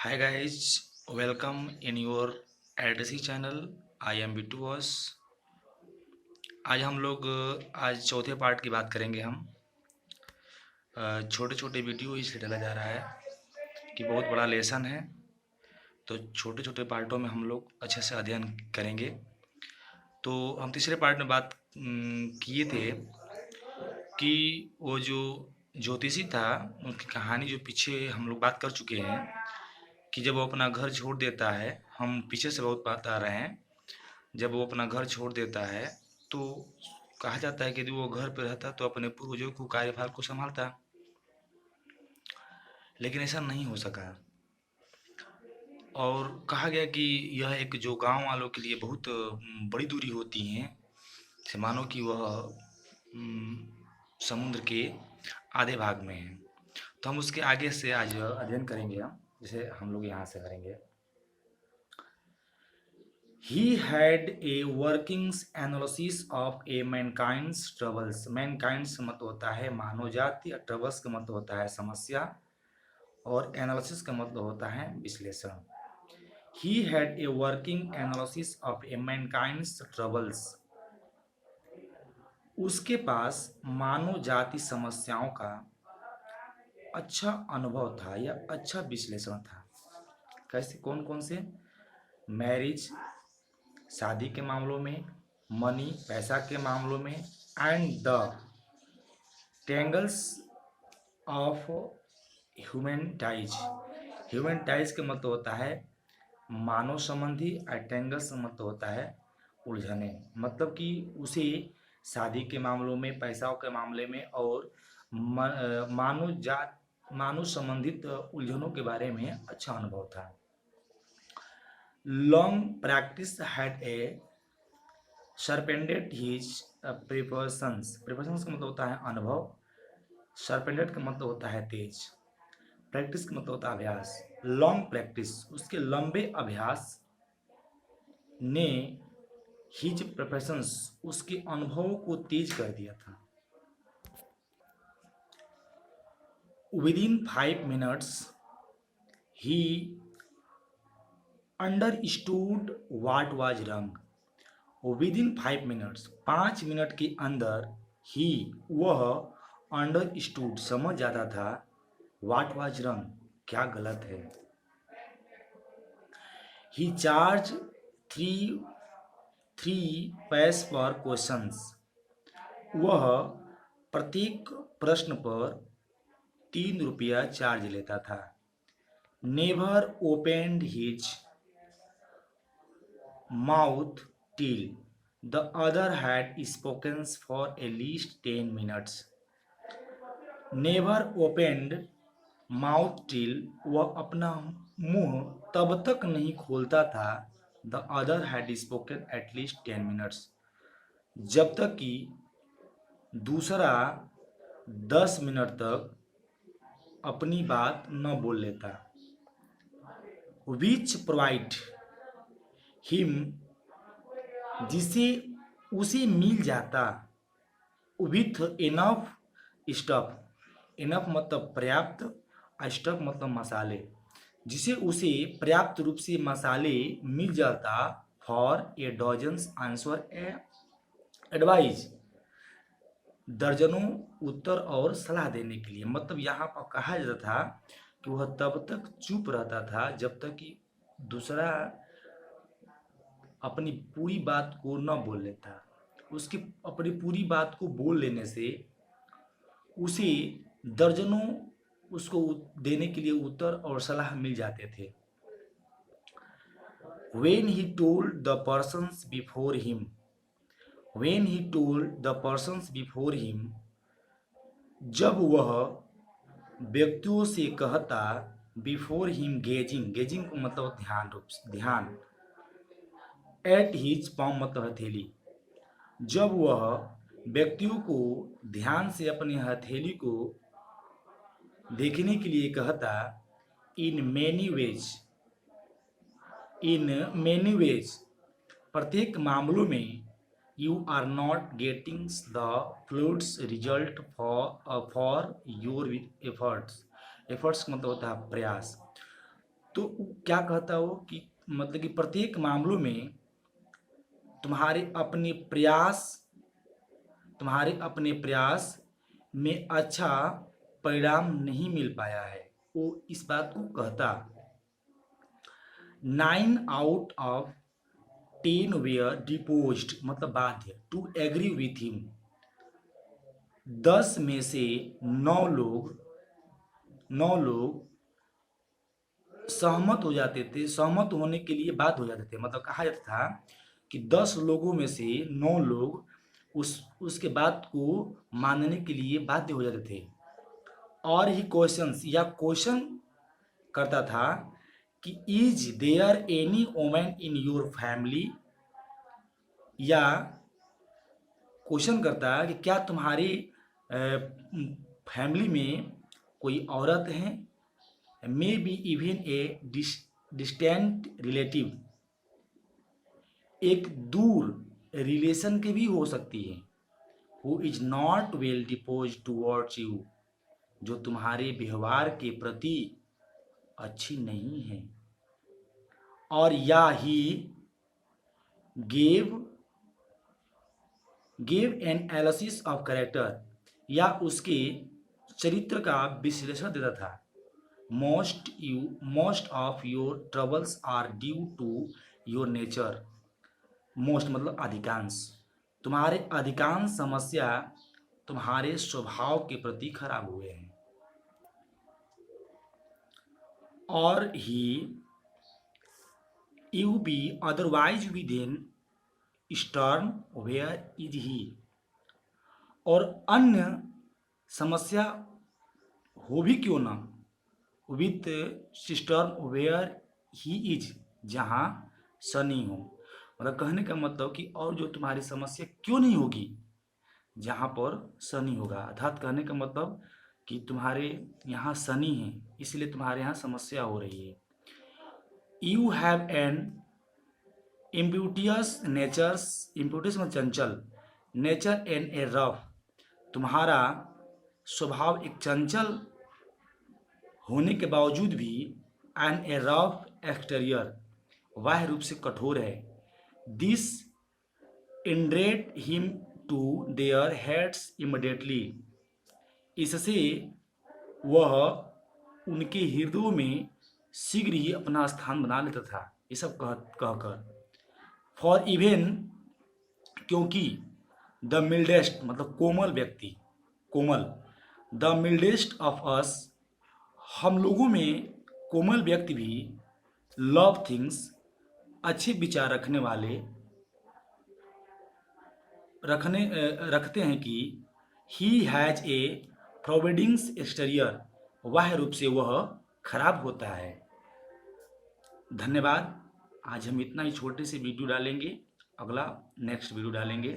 Hi guys, welcome in your ADC channel. I am Bittu Boss. आज हम लोग आज चौथे पार्ट की बात करेंगे हम। छोटे छोटे वीडियो इसलिए डाला जा रहा है कि बहुत बड़ा लेसन है, तो छोटे छोटे पार्टों में हम लोग अच्छे से अध्ययन करेंगे। तो हम तीसरे पार्ट में बात किए थे कि वो जो ज्योतिषी था उनकी कहानी जो पीछे हम लोग बात कर चुके हैं कि जब वो अपना घर छोड़ देता है। हम पीछे से बहुत बात आ रहे हैं। जब वो अपना घर छोड़ देता है तो कहा जाता है कि यदि वो घर पे रहता तो अपने पूर्वजों को कार्यभार को संभालता, लेकिन ऐसा नहीं हो सका। और कहा गया कि यह एक जो गांव वालों के लिए बहुत बड़ी दूरी होती है, से मानो कि वह समुद्र के आधे भाग में है। तो हम उसके आगे से आज अध्ययन करेंगे हम, जैसे हम लोग यहाँ से करेंगे। He had a workings analysis of a mankind's troubles. Mankind's का मतलब होता है मानव जाति, और troubles का मतलब होता है समस्या, और analysis का मतलब होता है विश्लेषण। He had a working analysis of a mankind's troubles. उसके पास मानव जाति समस्याओं का अच्छा अनुभव था या अच्छा विश्लेषण था। कैसे, कौन कौन से? मैरिज, शादी के मामलों में, मनी, पैसा के मामलों में, and the tangles of human ties. Human ties का मतलब होता है मानव संबंधी, और टेंगल्स का मतलब होता है उलझने। मतलब कि उसे शादी के मामलों में, पैसाओं के मामले में, और मानव संबंधित उलझनों के बारे में अच्छा अनुभव था। Long practice had a suspended his preparations. Preparations का मतलब होता है अनुभव, सरपेंडेड का मतलब होता है तेज, प्रैक्टिस का मतलब होता है अभ्यास। लॉन्ग प्रैक्टिस, उसके लंबे अभ्यास ने हिज प्रिपरेशंस, उसके अनुभवों को तेज कर दिया था। With in 5 minutes he understood what was रंग। विद इन 5 मिनट्स, 5 मिनट के अंदर, ही वह अंडरस्टूड समझ जाता था, व्हाट वाज रंग क्या गलत है। ही चार्ज थ्री थ्री पैस पर क्वेश्चंस। वह प्रत्येक प्रश्न पर 3 रुपया चार्ज लेता था। Never opened his mouth till the other had spoken for a least 10 minutes. Never opened mouth till, वह अपना मुंह तब तक नहीं खोलता था, the other had spoken at least 10 minutes, जब तक कि दूसरा 10 मिनट तक अपनी बात न बोल लेता। विच प्रोवाइड हिम, जिसे उसे मिल जाता, विथ इनफ स्टफ। इनफ मतलब पर्याप्त, स्टफ मतलब मसाले, जिसे उसे पर्याप्त रूप से मसाले मिल जाता for a dozens answer A advise, दर्जनों उत्तर और सलाह देने के लिए। मतलब यहाँ पर कहा जाता था कि वह तब तक चुप रहता था जब तक कि दूसरा अपनी पूरी बात को न बोल लेता। उसकी अपनी पूरी बात को बोल लेने से उसे दर्जनों उसको देने के लिए उत्तर और सलाह मिल जाते थे। When he told the persons before him, when he told the persons before him, जब वह व्यक्तियों से कहता, बिफोर हिम गेजिंग, गेजिंग को मतलब ध्यान, रूप ध्यान, एट हिज पाम मतलब हथेली, जब वह व्यक्तियों को ध्यान से अपनी हथेली को देखने के लिए कहता, in many ways, in many ways, प्रत्येक मामलों में, you are not getting the fluids result for your efforts. Efforts का मतलब होता है प्रयास। तो क्या कहता वो कि मतलब कि प्रत्येक मामलों में तुम्हारे अपने प्रयास तुम्हारे अपने प्रयास में अच्छा परिणाम नहीं मिल पाया है, वो इस बात को कहता। 9 out of 10 वेयर डिपोज्ड मतलब बाध्य टू एग्री विथ हिम। 10 में से 9 लोग सहमत हो जाते थे, सहमत होने के लिए बाध्य हो जाते थे। मतलब कहा जाता था कि 10 लोगों में से 9 लोग उसके बात को मानने के लिए बाध्य हो जाते थे। और ही क्वेश्चंस या क्वेश्चन करता था कि is there any women in your family, या क्वेश्चन करता है कि क्या तुम्हारी फैमिली में कोई औरत है, may be even a distant relative, एक दूर रिलेशन के भी हो सकती है, who is not well depots towards you, जो तुम्हारे व्यवहार के प्रति अच्छी नहीं है। और या he gave an analysis of character, या उसके चरित्र का विश्लेषण देता था। Most of your troubles are due to your nature. Most मतलब अधिकांश, तुम्हारे अधिकांश समस्या तुम्हारे स्वभाव के प्रति खराब हुए हैं। और he you be otherwise with in storm where is he, और अन्य समस्या हो भी क्यों ना, विथ सिस्टर्म वेयर ही इज, जहाँ सनी हो। मतलब कहने का मतलब कि और जो तुम्हारी समस्या क्यों नहीं होगी जहाँ पर शनि होगा। अर्थात कहने का मतलब कि तुम्हारे यहाँ शनि है, इसलिए तुम्हारे यहाँ समस्या हो रही है। यू हैव एन इम्प्यूटियस नेचर्स, इम्प्यूटियस मतलब चंचल, नेचर एंड ए रफ, तुम्हारा स्वभाव एक चंचल होने के बावजूद भी एन ए रफ एक्सटीरियर, बाह्य रूप से कठोर है। दिस इंड्रेट him to their heads immediately, इससे वह उनके हृदयों में शीघ्र ही अपना स्थान बना लेता था। ये सब कहकर फॉर इवन, क्योंकि द मिल्डेस्ट मतलब कोमल व्यक्ति, कोमल, द मिल्डेस्ट ऑफ अस, हम लोगों में कोमल व्यक्ति भी लव थिंग्स अच्छे विचार रखते हैं कि ही हैज ए प्रोविडिंग्स एक्सटीरियर, बाह्य रूप से वह खराब होता है। धन्यवाद। आज हम इतना ही छोटे से वीडियो डालेंगे, अगला नेक्स्ट वीडियो डालेंगे।